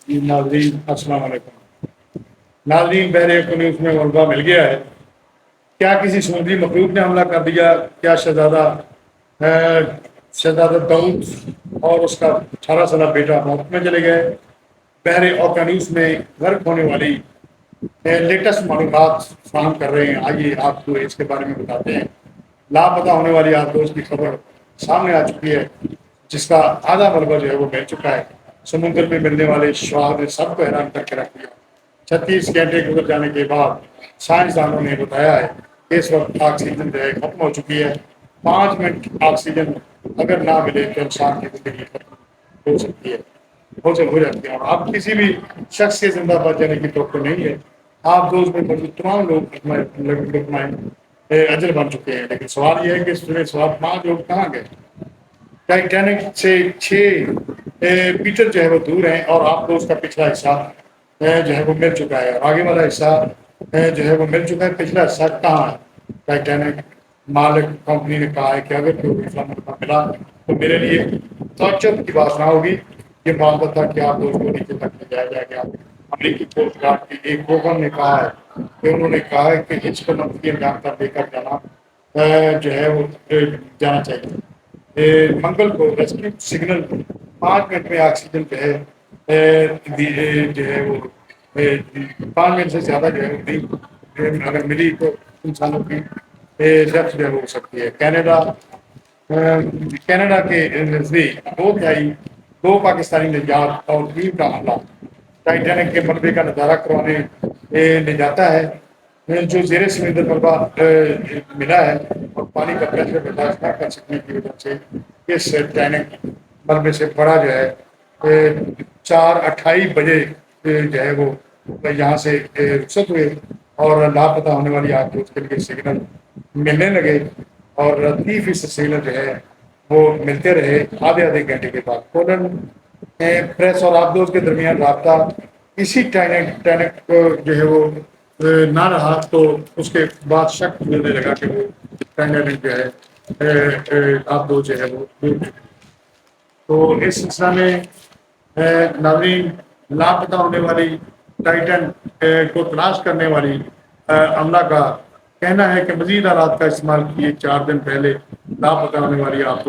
جی ناظرین السلام علیکم ناظرین بحر کنوز میں غلبہ مل گیا ہے کیا کسی سمندری مخلوق نے حملہ کر دیا کیا شہزادہ داؤد اور اس کا 18 سالہ بیٹا موت میں چلے گئے بحر اوقیانوس میں غرق ہونے والی لیٹسٹ معلومات فراہم کر رہے ہیں آئیے آپ کو اس کے بارے میں بتاتے ہیں لاپتہ ہونے والی آدوش کی خبر سامنے آ چکی ہے جس کا آدھا ملبہ جو ہے وہ مل چکا ہے سمندر میں ملنے والے شواہد نے سب کو حیران کر کے رکھ دیا 36 گھنٹے گزر جانے کے بعد سائنسدانوں نے بتایا ہے کہ اس وقت آکسیجن جو ہے ختم ہو چکی ہے 5 منٹ آکسیجن اگر نہ ملے تو انسان کی زندگی ختم ہو سکتی ہے ہو جاتی ہے اور اب کسی بھی شخص کے زندہ بچ جانے کی توقع نہیں ہے آپ دوست میں موجود تمام لوگ اجل بن چکے ہیں لیکن سوال یہ ہے کہ اس میں سوال 5 لوگ کہاں گئے ٹائٹینک سے 6 میٹر جو ہے وہ دور ہیں اور آپ کو اس کا پچھلا حصہ جو ہے وہ مل چکا ہے اور آگے والا حصہ جو ہے وہ مل چکا ہے پچھلا حصہ کہاں ہے ٹائٹینک مالک کمپنی نے کہا ہے کہ اگر کوئی پچھلا مرتبہ ملا تو میرے لیے تعجب کی بات نہ ہوگی یہ معاملہ تھا کہ آپ دوست کو نیچے تک لے جایا جائے گا امریکی کوسٹ گارڈ کی ایک پروگرام نے کہا ہے کہ انہوں نے کہا ہے کہ اس کو منفی انجام پر لے کر جانا جو ہے وہ جانا چاہیے منگل کو ریسکیو سگنل 5 منٹ میں آکسیجن جو ہے وہ 5 منٹ سے زیادہ جو ہے اگر ملی تو انسانوں کی ڈیتھ جو ہو سکتی ہے کینیڈا کے نزدیک 2 پاکستانی نجات اور 3 کا حملہ ٹائٹینک کے ملبے کا نظارہ کروانے لے جاتا ہے جو زیر سمندر ملبہ ملا ہے اور پانی کا پریشر برداشت نہ کر سکنے کی وجہ سے اس ٹائٹینک ملبے سے بڑا جو ہے 4:28 بجے جو ہے وہ یہاں سے رخصت ہوئے اور لاپتہ ہونے والی آگ اس کے لیے سگنل ملنے لگے اور 30% سگنل جو ہے وہ ملتے رہے آدھے گھنٹے کے بعد فوراً پریس اور آبدوز کے درمیان رابطہ اسی ٹائٹینک جو ہے وہ نہ رہا تو اس کے بعد شک ملنے لگا کہ وہ ٹائٹینک جو ہے آبدوز جو ہے وہ تو اس سلسلہ میں ناظرین لاپتہ ہونے والی ٹائٹن کو تلاش کرنے والی عملہ کا کہنا ہے کہ مزید آلات کا استعمال کیے 4 دن پہلے لاپتہ ہونے والی آپ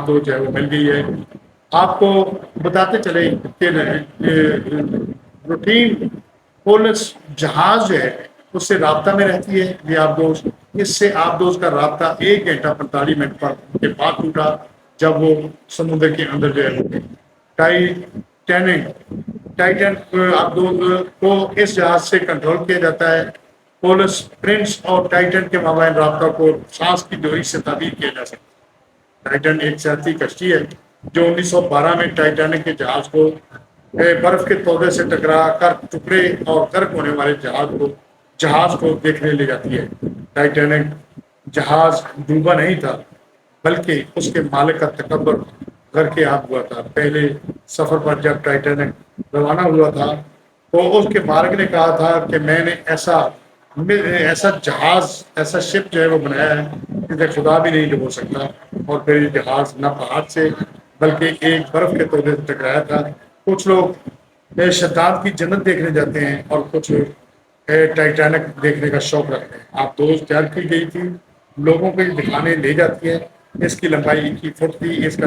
جو ہے وہ مل گئی ہے آپ کو بتاتے چلے کہ روٹین پولس جہاز جو ہے اس سے رابطہ میں رہتی ہے یہ آبدوز اس سے آبدوز کا رابطہ 1 گھنٹہ 45 منٹ پر کے بعد ٹوٹا جب وہ سمندر کے اندر جو ہے ٹائٹن آبدوز کو اس جہاز سے کنٹرول کیا جاتا ہے پولس پرنس اور ٹائٹن کے مابین رابطہ کو سانس کی ڈوری سے تعبیر کیا جا سکتا ہے ٹائٹن ایک سیاحتی کشتی ہے جو 1912 میں ٹائٹینک کے جہاز کو برف کے تودے سے ٹکرا کر ٹکڑے اور غرق ہونے والے جہاز کو دیکھنے لے جاتی ہے ٹائٹینک جہاز ڈوبا نہیں تھا بلکہ اس کے مالک کا تکبر گھر کے آب ہوا تھا پہلے سفر پر جب ٹائٹینک روانہ ہوا تھا تو اس کے مالک نے کہا تھا کہ میں نے ایسا جہاز ایسا شپ جو ہے وہ بنایا ہے کہ خدا بھی نہیں ڈبو سکتا اور پھر یہ جہاز نہ پہاڑ سے بلکہ ایک برف کے تودے سے ٹکرایا تھا کچھ لوگ شداد کی جنت دیکھنے جاتے ہیں اور کچھ ٹائٹینک دیکھنے کا شوق رکھتے ہیں آپ دوست تیار کی گئی تھی لوگوں کو یہ دکھانے لے جاتی ہے اس کی لمبائی 1 فٹ تھی اس کا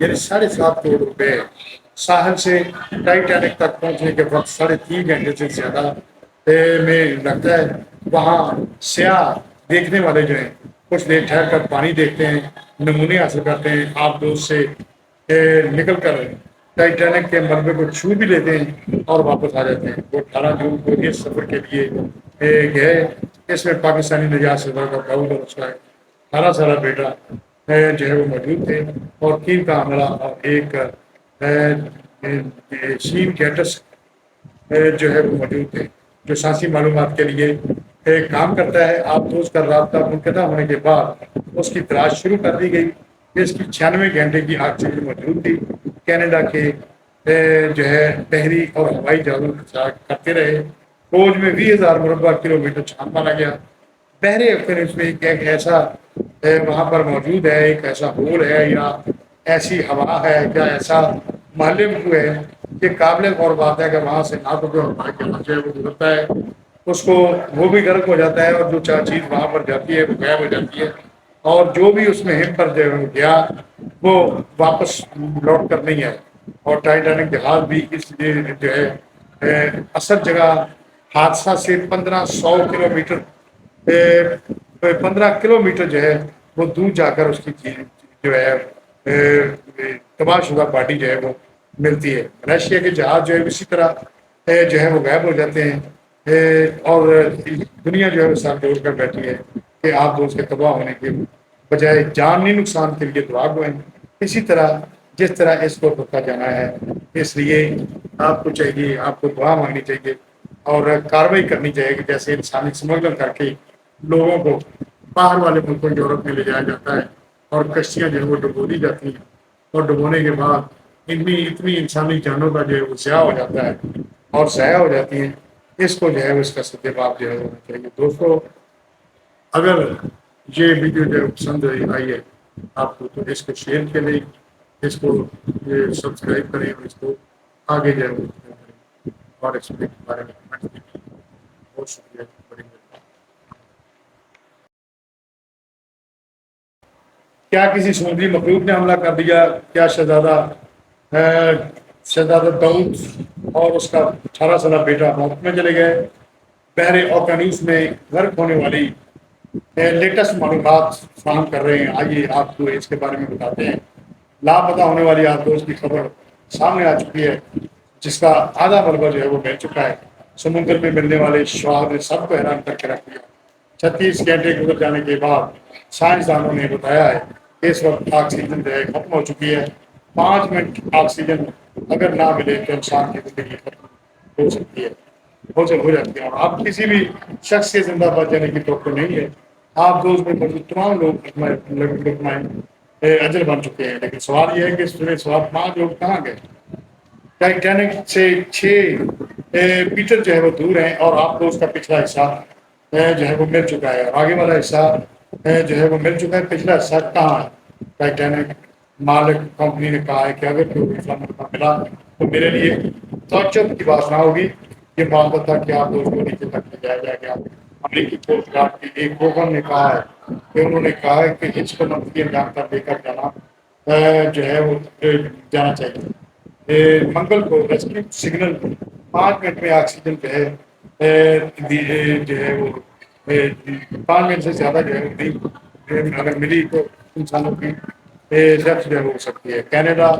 یعنی 7.5 کروڑ روپے ساحل سے ٹائٹینک تک پہنچنے کے وقت 3.5 گھنٹے سے زیادہ میں لگتا ہے وہاں سیاح دیکھنے والے جو ہیں کچھ دیر ٹھہر کر پانی دیکھتے ہیں نمونے حاصل کرتے ہیں آپ دوست سے نکل کر ٹائٹینک کے ملبے کو چھو بھی لیتے ہیں اور واپس آ جاتے ہیں وہ 18 جون کو اس سفر کے لیے گئے اس میں پاکستانی نجات شدہ کا داؤد اور اس کا 18 سالہ بیٹا جو ہے وہ موجود تھے اور 3 کا عملہ اور ایک شین گیٹس جو ہے وہ موجود تھے جو سائنسی معلومات کے لیے کام کرتا ہے آپ دوست کا رابطہ منقطع ہونے کے بعد اس کی تلاش شروع کر دی گئی اس کی 96 گھنٹے کی آکسیجن موجود تھی کینیڈا کے جو ہے بحری اور ہوائی جہازوں کرتے رہے فوج میں 20,000 مربع کلومیٹر چھان مانا گیا بحر افغانستان میں ایک ایسا وہاں پر موجود ہے ایک ایسا ہول ہے یا ایسی ہوا ہے کیا ایسا محلے میں ہوئے ہے، یہ قابل غور بات ہے کہ وہاں سے نہ تو جو ہمارے جہاز جو ہے وہ گزرتا ہے اس کو وہ بھی غرق ہو جاتا ہے، اور جو چار چیز وہاں پر جاتی ہے وہ غائب ہو جاتی ہے، اور جو بھی اس میں ہم پر جو گیا وہ واپس لوٹ کر نہیں آئے۔ اور ٹائٹینک جہاز بھی اس لیے جو ہے اصل جگہ حادثہ سے 1500 کلومیٹر 15 کلومیٹر جو ہے وہ دور جا کر اس کی جو ہے تباہ شدہ باڈی جو ہے وہ ملتی ہے۔ ملیشیا کے جہاز جو ہے اسی طرح جو ہے وہ غائب ہو جاتے ہیں، اور دنیا جو ہے وہ ساتھ جوڑ کر بیٹھی ہے کہ آپ اس کے تباہ ہونے کے بجائے جانی نقصان کے لیے دعا گوئیں۔ اسی طرح جس طرح اس کو روکا جانا ہے، اس لیے آپ کو چاہیے، آپ کو دعا مانگنی چاہیے اور کاروائی کرنی چاہیے کہ جیسے انسانی اسمگلر کر کے لوگوں کو باہر والے ملکوں یورپ میں لے جایا جاتا ہے اور کشتیاں جو ہے وہ ڈبو دی جاتی ہیں، اور ڈبونے کے بعد اتنی انسانی جانوں کا جو ہے وہ ضیاع ہو جاتا ہے اور ضائع ہو جاتی ہیں۔ اس کو جو ہے اس کا سدباب جو ہے ہونا چاہیے۔ دوستو، اگر یہ ویڈیو جو ہے پسند آئی ہے آپ کو تو اس کو شیئر کریں، اس کو سبسکرائب کریں اور اس کو آگے جو ہے وہ کریں، اور اس کے بارے میں کمنٹ دیجیے۔ بہت شکریہ، بڑی مہربانی۔ کیا کسی سمندری مخلوق نے حملہ کر دیا؟ کیا شہزادہ داؤد اور اس کا 18 سالہ بیٹا موت میں چلے گئے؟ بحر اوقیانوس میں غرق ہونے والی لیٹسٹ معلومات فراہم کر رہے ہیں، آئیے آپ کو اس کے بارے میں بتاتے ہیں۔ لاپتہ ہونے والی آدوز کی خبر سامنے آ چکی ہے، جس کا آدھا ملبہ جو ہے وہ مل چکا ہے۔ سمندر میں ملنے والے شواہد نے سب کو حیران کر کے رکھ دیا۔ 36 گھنٹے گزر جانے کے بعد سائنسدانوں نے بتایا ہے کہ اس وقت آکسیجن جو ہے ختم ہو چکی ہے۔ 5 منٹ آکسیجن اگر نہ ملے تو انسان کی زندگی ختم ہو سکتی ہے، ہو جاتی ہے، اور اب کسی بھی شخص کے زندہ بچ جانے کی توقع نہیں ہے۔ آپ دوست میں موجود تمام لوگ اجل بن چکے ہیں، لیکن سوال یہ ہے کہ اس میں سوال 5 لوگ کہاں گئے؟ ٹائٹینک سے 6 میٹر جو ہے وہ دور ہیں، اور آپ کو اس کا پچھلا حصہ جو ہے وہ مل چکا ہے، اور آگے والا حصہ جو ہے وہ مل چکا ہے۔ پچھلا حصہ کہاں ہے؟ ٹائٹینک مالک کمپنی نے کہا ہے کہ اگر کوئی پچھلا مرتبہ ملا تو میرے لیے تعجب کی بات نہ ہوگی۔ یہ معاملہ تھا کہ آپ دوست کو نیچے تک لے جایا جائے گا۔ امریکی کوسٹ گارڈ کے ایک حکم نے کہا ہے کہ انہوں نے کہا ہے کہ اس کو منفی انجام پر لے کر جانا جو ہے وہ جانا چاہیے۔ منگل کو ریسکیو سگنل 5 منٹ میں آکسیجن جو ہے جو ہے وہ 5 منٹ سے زیادہ جو ہے نہیں اگر ملی تو انسانوں کی ڈیتھ جو ہے ہو سکتی ہے۔ کینیڈا